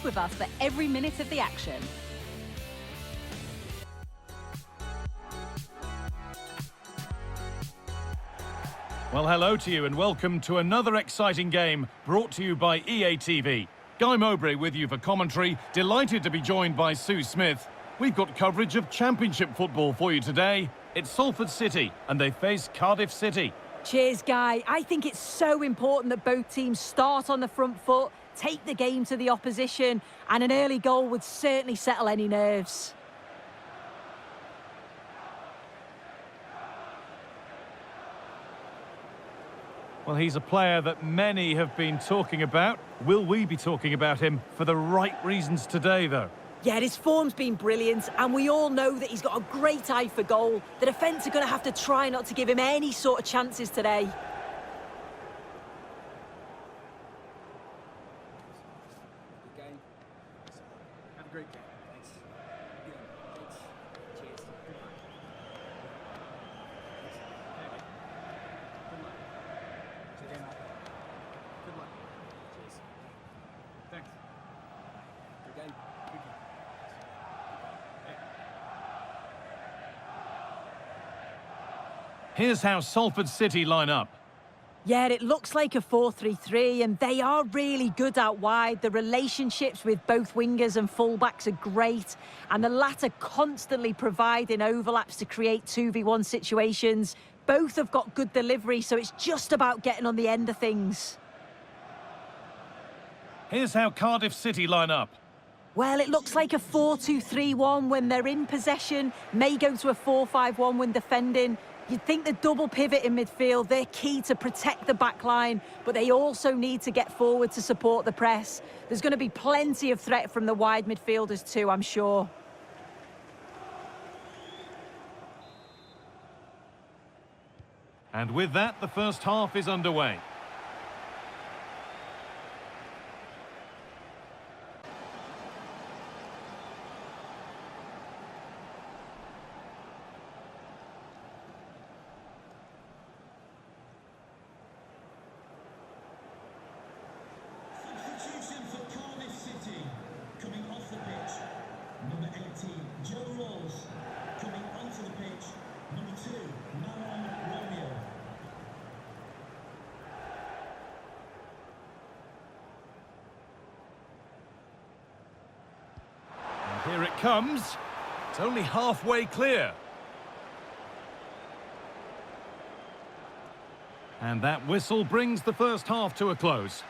Keep with us for every minute of the action. Well, hello to you and welcome to another exciting game brought to you by EA TV. Guy Mowbray with you for commentary. Delighted to be joined by Sue Smith. We've got coverage of Championship football for you today. It's Salford City and they face Cardiff City. Cheers, Guy. I think it's so important that both teams start on the front foot, take the game to the opposition, and an early goal would certainly settle any nerves. Well, he's a player that many have been talking about. Will we be talking about him for the right reasons today, though? Yeah, his form's been brilliant, and we all know that he's got a great eye for goal. The defence are going to have to try not to give him any sort of chances today. Good game. Have a great game. Thanks. Thanks. Cheers. Good luck. Good luck. Good luck. Good luck. Cheers. Thanks. Good game. Good game. Here's how Salford City line up. Yeah, it looks like a 4-3-3, and they are really good out wide. The relationships with both wingers and fullbacks are great, and the latter constantly providing overlaps to create 2v1 situations. Both have got good delivery, so it's just about getting on the end of things. Here's how Cardiff City line up. Well, it looks like a 4-2-3-1 when they're in possession, may go to a 4-5-1 when defending. You'd think the double pivot in midfield, they're key to protect the back line, but they also need to get forward to support the press. There's going to be plenty of threat from the wide midfielders too, I'm sure. And with that, the first half is underway. Substitution for Cardiff City. Coming off the pitch, number 18, Joe Rolls. Coming onto the pitch, number 2, Maron Romeo. And here it comes. It's only halfway clear. And that whistle brings the first half to a close.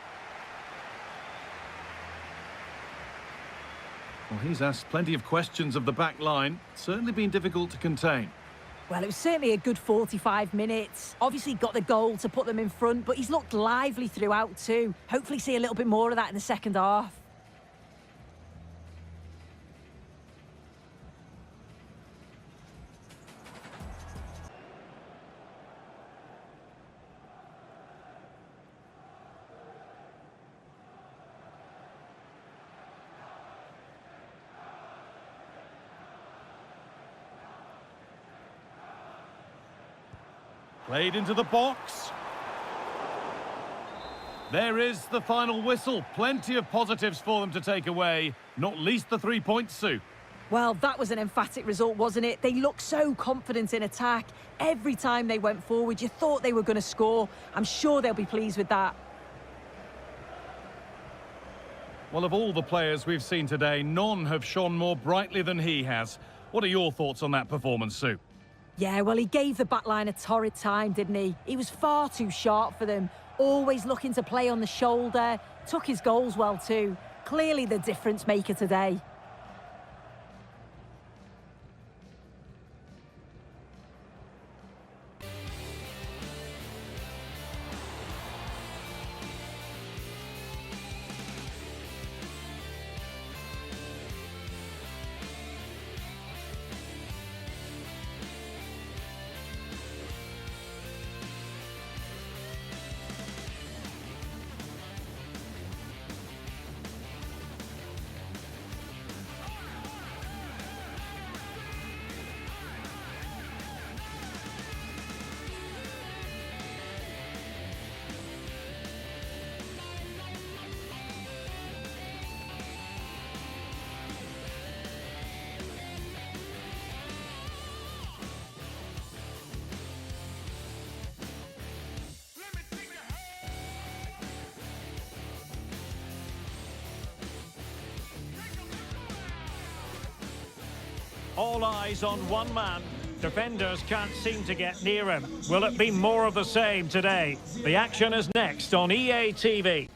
Well, he's asked plenty of questions of the back line. Certainly been difficult to contain. Well, it was certainly a good 45 minutes. Obviously got the goal to put them in front, but he's looked lively throughout too. Hopefully see a little bit more of that in the second half. Played into the box. There is the final whistle. Plenty of positives for them to take away, not least the 3 points, Sue. Well, that was an emphatic result, wasn't it? They looked so confident in attack. Every time they went forward, you thought they were going to score. I'm sure they'll be pleased with that. Well, of all the players we've seen today, none have shone more brightly than he has. What are your thoughts on that performance, Sue? Yeah, well, he gave the back line a torrid time, didn't he? He was far too sharp for them. Always looking to play on the shoulder. Took his goals well too. Clearly the difference maker today. All eyes on one man. Defenders can't seem to get near him. Will it be more of the same today? The action is next on EA TV.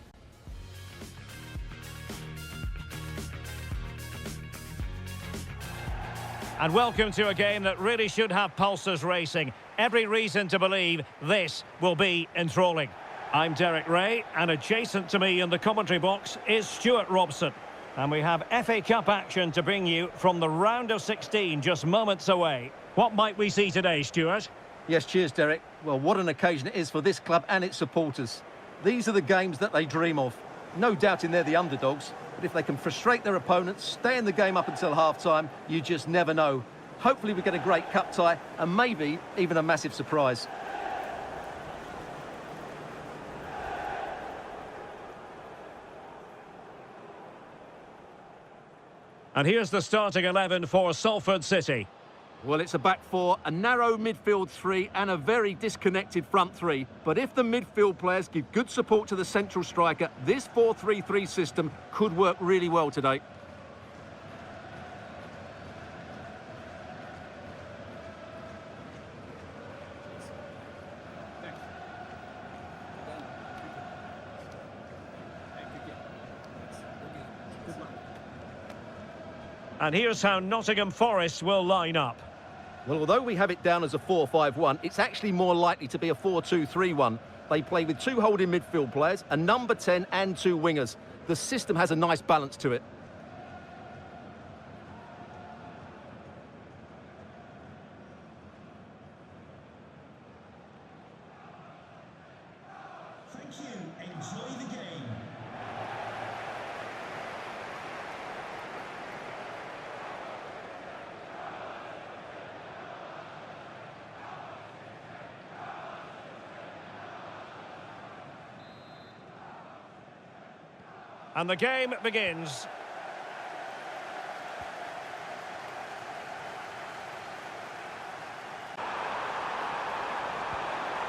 And welcome to a game that really should have pulses racing. Every reason to believe this will be enthralling. I'm Derek Ray, and adjacent to me in the commentary box is Stuart Robson. And we have FA Cup action to bring you from the round of 16 just moments away. What might we see today, Stuart? Yes, cheers, Derek. Well, what an occasion it is for this club and its supporters. These are the games that they dream of. No doubting they're the underdogs, but if they can frustrate their opponents, stay in the game up until half-time, you just never know. Hopefully we get a great cup tie and maybe even a massive surprise. And here's the starting 11 for Salford City. Well, it's a back four, a narrow midfield three and a very disconnected front three. But if the midfield players give good support to the central striker, this 4-3-3 system could work really well today. And here's how Nottingham Forest will line up. Well, although we have it down as a 4-5-1, it's actually more likely to be a 4-2-3-1. They play with two holding midfield players, a number 10 and two wingers. The system has a nice balance to it. Thank you. Enjoy the game. And the game begins.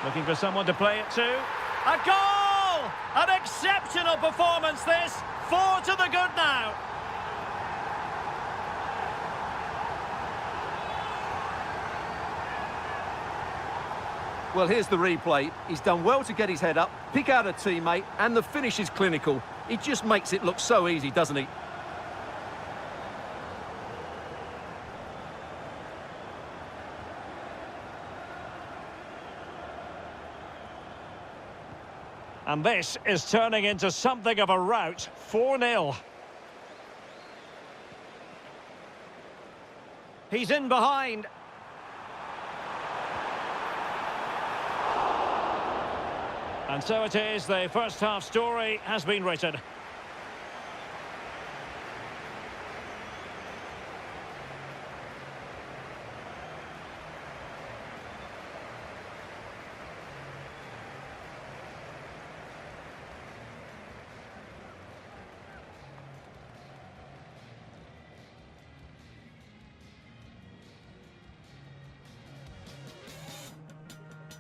Looking for someone to play it to. A goal! An exceptional performance this. 4 to the good now. Well, here's the replay. He's done well to get his head up, pick out a teammate, and the finish is clinical. He just makes it look so easy, doesn't he? And this is turning into something of a rout. 4-0. He's in behind. And so it is, the first half story has been written.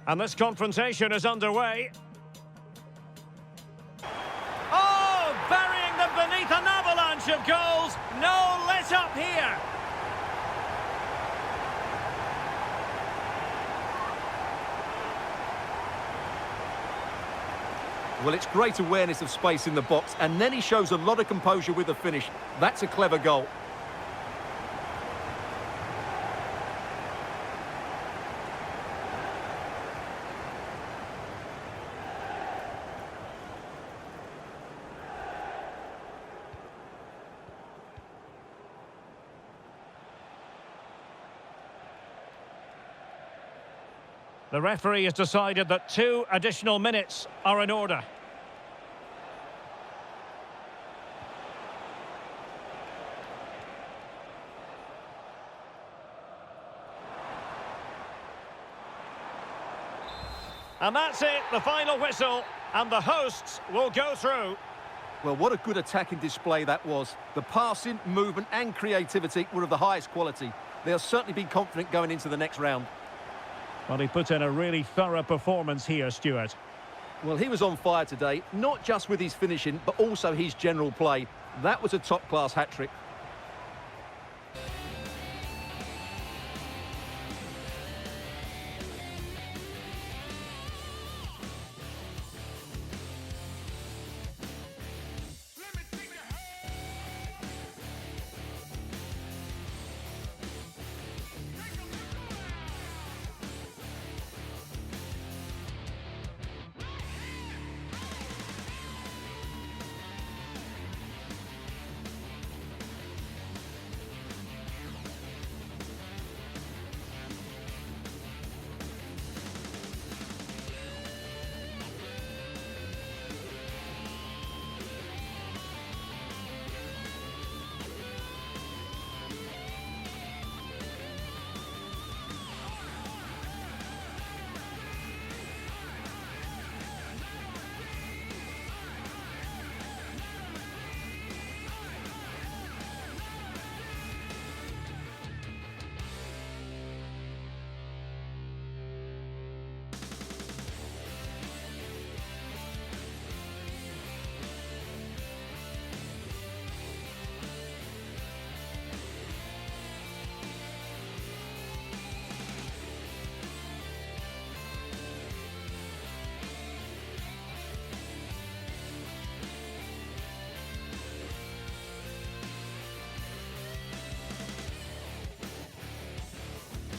And this confrontation is underway. Burying them beneath an avalanche of goals. No let up here. Well, it's great awareness of space in the box, and then he shows a lot of composure with the finish. That's a clever goal. The referee has decided that 2 additional minutes are in order. And that's it, the final whistle, and the hosts will go through. Well, what a good attacking display that was. The passing, movement and creativity were of the highest quality. They'll certainly be confident going into the next round. Well, he put in a really thorough performance here, Stuart. Well, he was on fire today, not just with his finishing, but also his general play. That was a top-class hat-trick.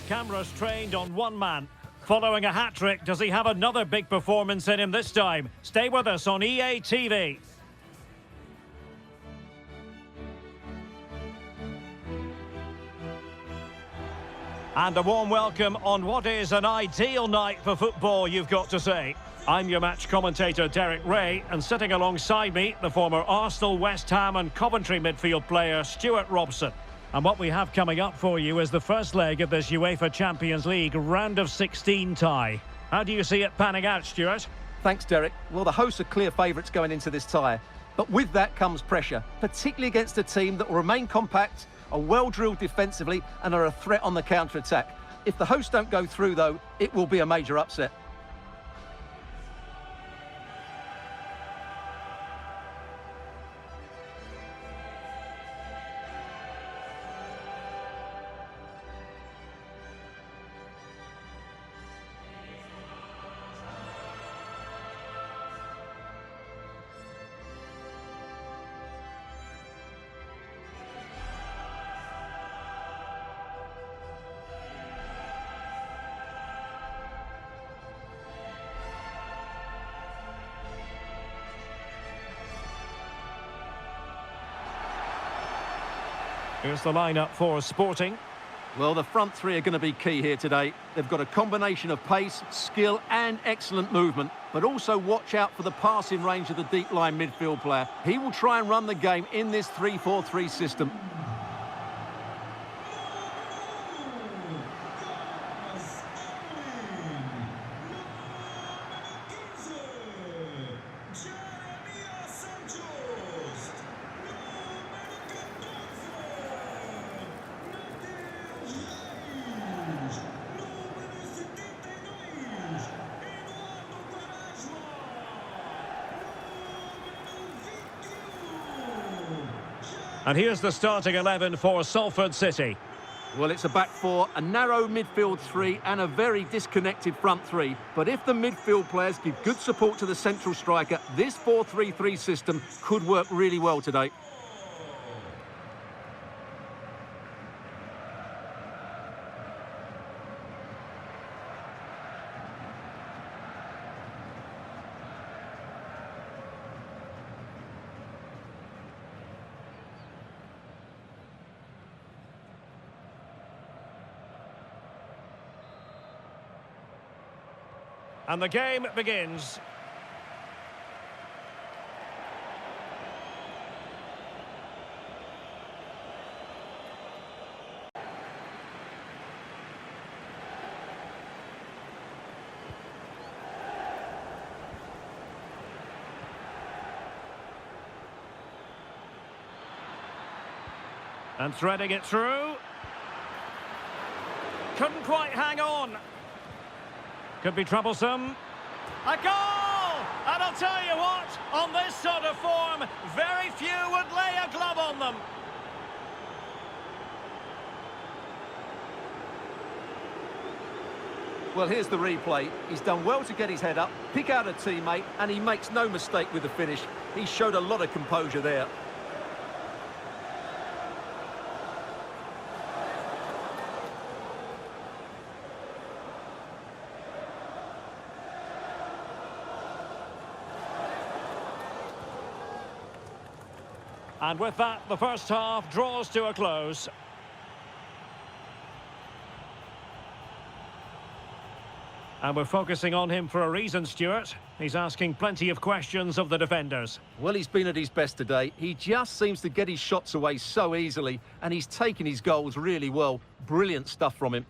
Cameras trained on one man. Following a hat-trick, does he have another big performance in him this time? Stay with us on EA TV. And a warm welcome on what is an ideal night for football, you've got to say. I'm your match commentator, Derek Ray, and sitting alongside me, the former Arsenal, West Ham and Coventry midfield player, Stuart Robson. And what we have coming up for you is the first leg of this UEFA Champions League round of 16 tie. How do you see it panning out, Stuart? Thanks, Derek. Well, the hosts are clear favourites going into this tie. But with that comes pressure, particularly against a team that will remain compact, are well-drilled defensively and are a threat on the counter-attack. If the hosts don't go through, though, it will be a major upset. Here's the lineup for Sporting. Well, the front three are going to be key here today. They've got a combination of pace, skill and excellent movement, but also watch out for the passing range of the deep line midfield player. He will try and run the game in this 3-4-3 system. And here's the starting 11 for Salford City. Well, it's a back four, a narrow midfield three and a very disconnected front three. But if the midfield players give good support to the central striker, this 4-3-3 system could work really well today. And the game begins. And threading it through. Couldn't quite hang on. Could be troublesome. A goal! And I'll tell you what, on this sort of form, very few would lay a glove on them. Well, here's the replay. He's done well to get his head up, pick out a teammate, and he makes no mistake with the finish. He showed a lot of composure there. And with that, the first half draws to a close. And we're focusing on him for a reason, Stuart. He's asking plenty of questions of the defenders. Well, he's been at his best today. He just seems to get his shots away so easily, and he's taken his goals really well. Brilliant stuff from him.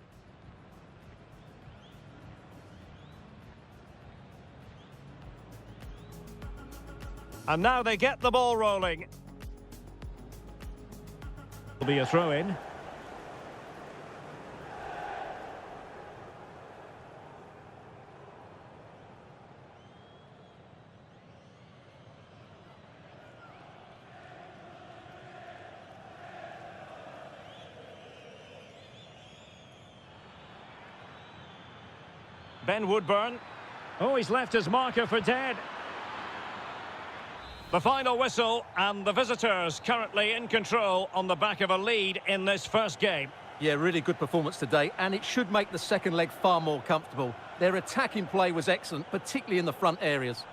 And now they get the ball rolling. Will be a throw-in. Ben Woodburn. Oh, he's left his marker for dead. The final whistle, and the visitors currently in control on the back of a lead in this first game. Yeah, really good performance today, and it should make the second leg far more comfortable. Their attacking play was excellent, particularly in the front areas.